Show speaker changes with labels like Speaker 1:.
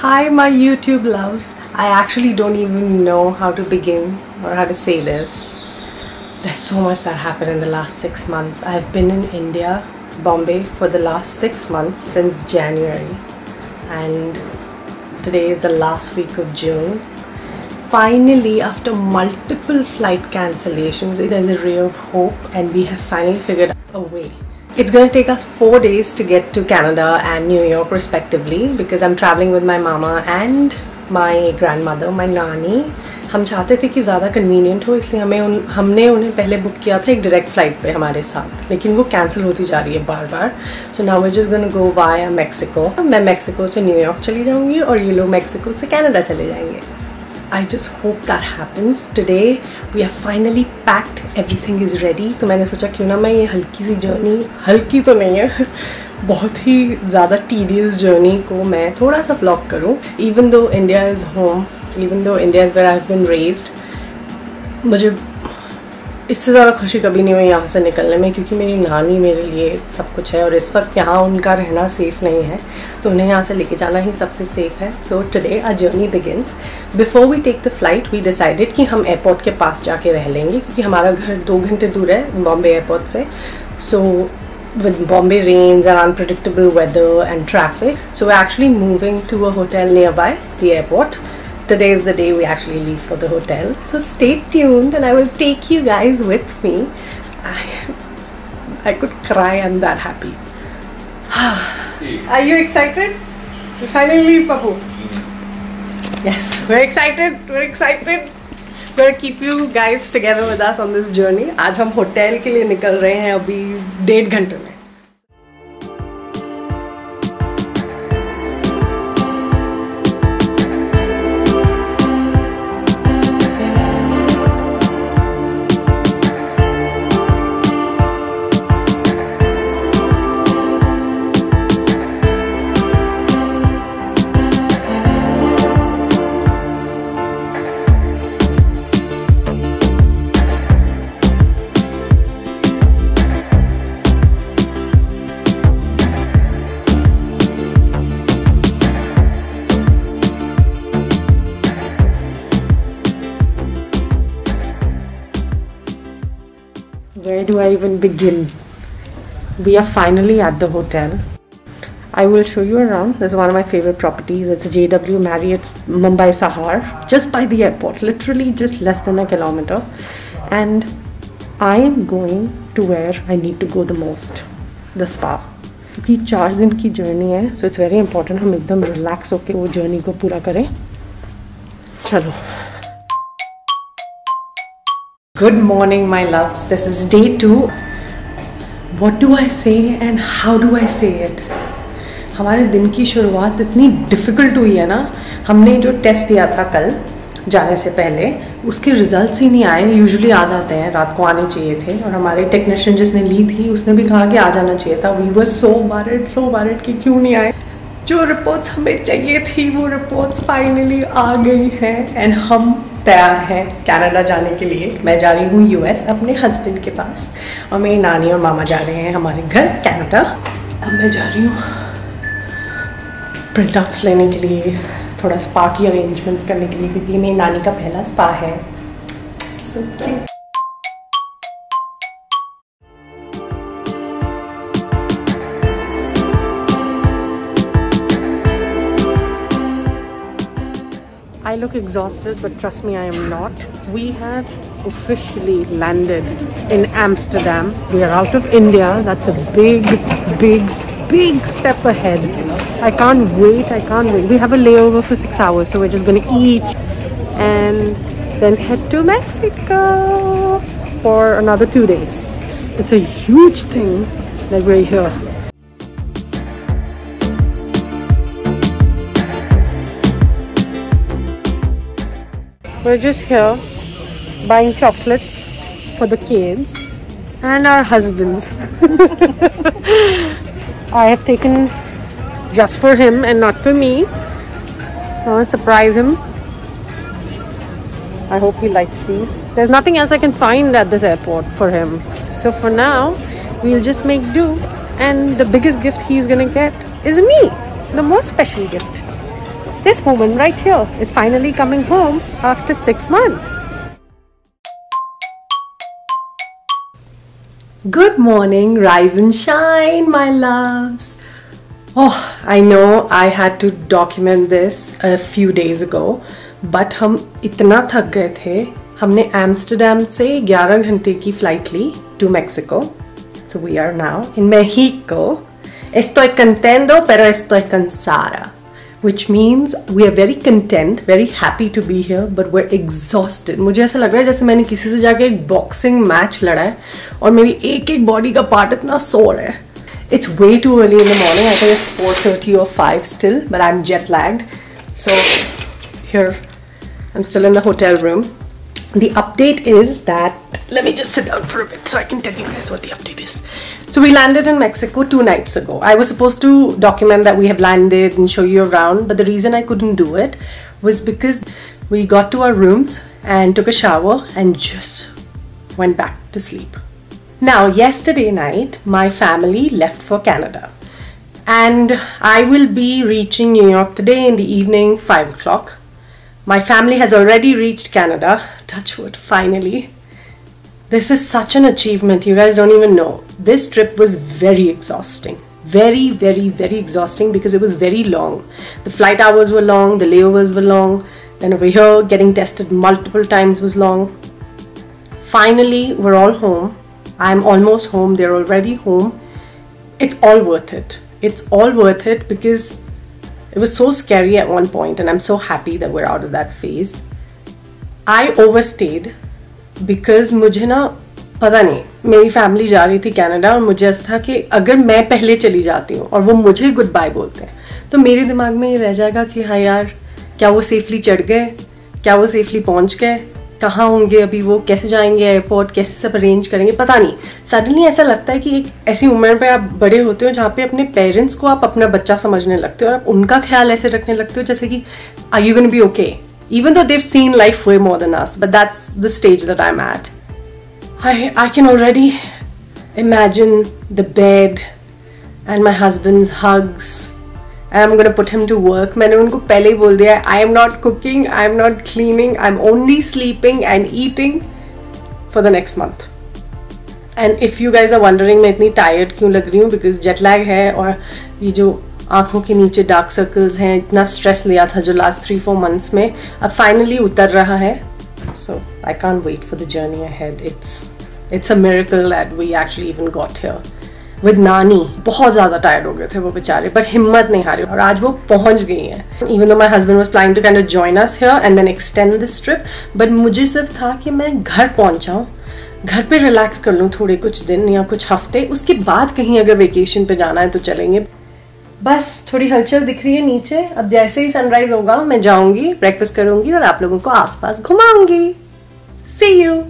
Speaker 1: Hi my YouTube loves. I actually don't even know how to begin or how to say this. There's so much that happened in the last 6 months. I've been in India, Bombay for the last 6 months since January, and today is the last week of June. Finally, after multiple flight cancellations, there's a ray of hope and we have finally figured out a way. It's going to take us 4 days to get to Canada and New York respectively because I'm traveling with my mama and my grandmother, my nani. हम चाहते थे कि ज़्यादा convenient हो, इसलिए हमने उन्हें पहले बुक किया था एक डायरेक्ट फ़्लाइट पे हमारे साथ, लेकिन वो कैंसिल होती जा रही है बार बार. So now we just gonna go via Mexico. मैं मेक्सिको से न्यूयॉर्क चली जाऊँगी और ये लोग मेक्सिको से कनाडा चले जाएंगे. I just hope that happens. Today we are finally packed, everything is ready. तो मैंने सोचा क्यों ना मैं ये हल्की सी जर्नी, हल्की तो नहीं है, बहुत ही ज़्यादा tedious जर्नी को मैं थोड़ा सा vlog करूँ. Even though India is home, even though India is where I've been raised, मुझे इससे ज़्यादा खुशी कभी नहीं हुई यहाँ से निकलने में, क्योंकि मेरी नानी मेरे लिए सब कुछ है और इस वक्त यहाँ उनका रहना सेफ़ नहीं है, तो उन्हें यहाँ से लेके जाना ही सबसे सेफ़ है. So today our journey begins. Before we take the flight we decided कि हम एयरपोर्ट के पास जाके रह लेंगे, क्योंकि हमारा घर 2 घंटे दूर है बॉम्बे एयरपोर्ट से. सो with Bombay rains and unpredictable weather and traffic, so we're actually moving to a hotel nearby the airport. Today is the day we actually leave for the hotel, so stay tuned and I will take you guys with me. I could cry, I'm that happy. Are you excited? Finally, Papu. Yes, we're excited, we're excited. We're gonna keep you guys together with us on this journey. आज हम hotel के लिए निकल रहे हैं अभी 1.5 घंटे में. Where do I even begin? We are finally at the hotel. I will show you around. This is one of my favorite properties. It's JW Marriott's Mumbai Sahar, just by the airport, literally just less than a kilometer. And I am going to where I need to go the most, the spa. क्योंकि 4 दिन की journey है, so it's very important हम एकदम relax होके वो journey को पूरा करें. चलो. Good morning my loves, this is day 2. What do I say and how do I say it? हमारे दिन की शुरुआत इतनी डिफ़िकल्ट हुई है ना. हमने जो टेस्ट दिया था कल जाने से पहले, उसके रिजल्ट्स ही नहीं आए. यूजुअली आ जाते हैं, रात को आने चाहिए थे, और हमारे टेक्नीशियन जिसने ली थी उसने भी कहा कि आ जाना चाहिए था. वी वर सो वरिड कि क्यों नहीं आए. जो रिपोर्ट्स हमें चाहिए थी वो रिपोर्ट्स फाइनली आ गई हैं एंड हम तैयार हैं कनाडा जाने के लिए. मैं जा रही हूँ यूएस अपने हस्बैंड के पास, और मेरी नानी और मामा जा रहे हैं हमारे घर कनाडा. अब मैं जा रही हूँ प्रिंट आउट्स लेने के लिए, थोड़ा स्पा की अरेंजमेंट्स करने के लिए, क्योंकि मेरी नानी का पहला स्पा है. So cute. I look exhausted, but trust me, I am not. We have officially landed in Amsterdam. We are out of India. That's a big step ahead. I can't wait, I can't wait. We have a layover for 6 hours, so we're just going to eat and then head to Mexico for another 2 days. It's a huge thing that we're here. We're just here buying chocolates for the kids and our husbands. I have taken just for him and not for me. I want to surprise him. I hope he likes these. There's nothing else I can find at this airport for him. So for now, we'll just make do. And the biggest gift he's gonna get is me. The most special gift. this woman right here is finally coming home after 6 months. Good morning, rise and shine, my loves. Oh, I know I had to document this a few days ago, but हम इतना थक गए थे. हमने Amsterdam से 11 घंटे की flight ली to Mexico. So we are now in Mexico. Estoy contento, pero estoy cansada. Which means we are very content, very happy to be here, but we're exhausted. मुझे ऐसा लग रहा है जैसे मैंने किसी से जाके एक बॉक्सिंग मैच लड़ा है और मेरी एक एक बॉडी का पार्ट इतना सोर है. It's way too early in the morning. I think it's 4:30 or 5 still, but I'm jet lagged. So here, I'm still in the hotel room. The update is that, let me just sit down for a bit so I can tell you guys what the update is. So we landed in Mexico 2 nights ago. I was supposed to document that we have landed and show you around, but the reason I couldn't do it was because we got to our rooms and took a shower and just went back to sleep. Now, yesterday night, my family left for Canada. And I will be reaching New York today in the evening, 5 o'clock. My family has already reached Canada. Touch wood, finally. This is such an achievement, you guys don't even know. This trip was very exhausting. Very, very, very exhausting because it was very long. The flight hours were long, the layovers were long. Then over here, getting tested multiple times was long. Finally, we're all home. I'm almost home, they're already home. It's all worth it. It's all worth it because it was so scary at one point and I'm so happy that we're out of that phase. I overstayed because मुझे ना पता नहीं, मेरी family जा रही थी Canada और मुझे ऐसा था कि अगर मैं पहले चली जाती हूँ और वो मुझे गुड बाय बोलते हैं तो मेरे दिमाग में ये रह जाएगा कि हाँ यार, क्या वो सेफली चढ़ गए, क्या वो सेफली पहुँच गए, कहाँ होंगे अभी वो, कैसे जाएंगे एयरपोर्ट, कैसे सब अरेंज करेंगे, पता नहीं. सडनली ऐसा लगता है कि एक ऐसी उम्र पे आप बड़े होते हो जहाँ पे अपने पेरेंट्स को आप अपना बच्चा समझने लगते हो और आप उनका ख्याल ऐसे रखने लगते हो जैसे कि are you gonna be okay, even though they've seen life way more than us, but that's the stage that I am at. I can already imagine the bed and my husband's hugs. And I'm gonna put him to work. मैंने उनको पहले ही बोल दिया, I am not cooking, I am not cleaning, I'm only sleeping and eating for the next month. And if you guys are wondering मैं इतनी tired क्यों लग रही हूँ, because jet lag है और ये जो आँखों के नीचे डार्क सर्कल्स हैं, इतना स्ट्रेस लिया था जो last 3-4 months में, अब फाइनली उतर रहा है. So I can't wait for the journey ahead. It's a miracle that we actually even got here. With नानी बहुत ज़्यादा टायर्ड हो गए थे वो बेचारे, पर हिम्मत नहीं हारी और आज वो पहुंच गई हैं. Even though my husband was planning to kind of join us here and then extend this trip, but मुझे सिर्फ था कि मैं घर पहुंच जाऊँ, घर पे रिलैक्स कर लूँ थोड़े कुछ दिन या कुछ हफ्ते, उसके बाद कहीं अगर वेकेशन पे जाना है तो चलेंगे. बस थोड़ी हलचल दिख रही है नीचे. अब जैसे ही सनराइज होगा मैं जाऊंगी, ब्रेकफास्ट करूंगी और आप लोगों को आसपास घुमाऊंगी. See you.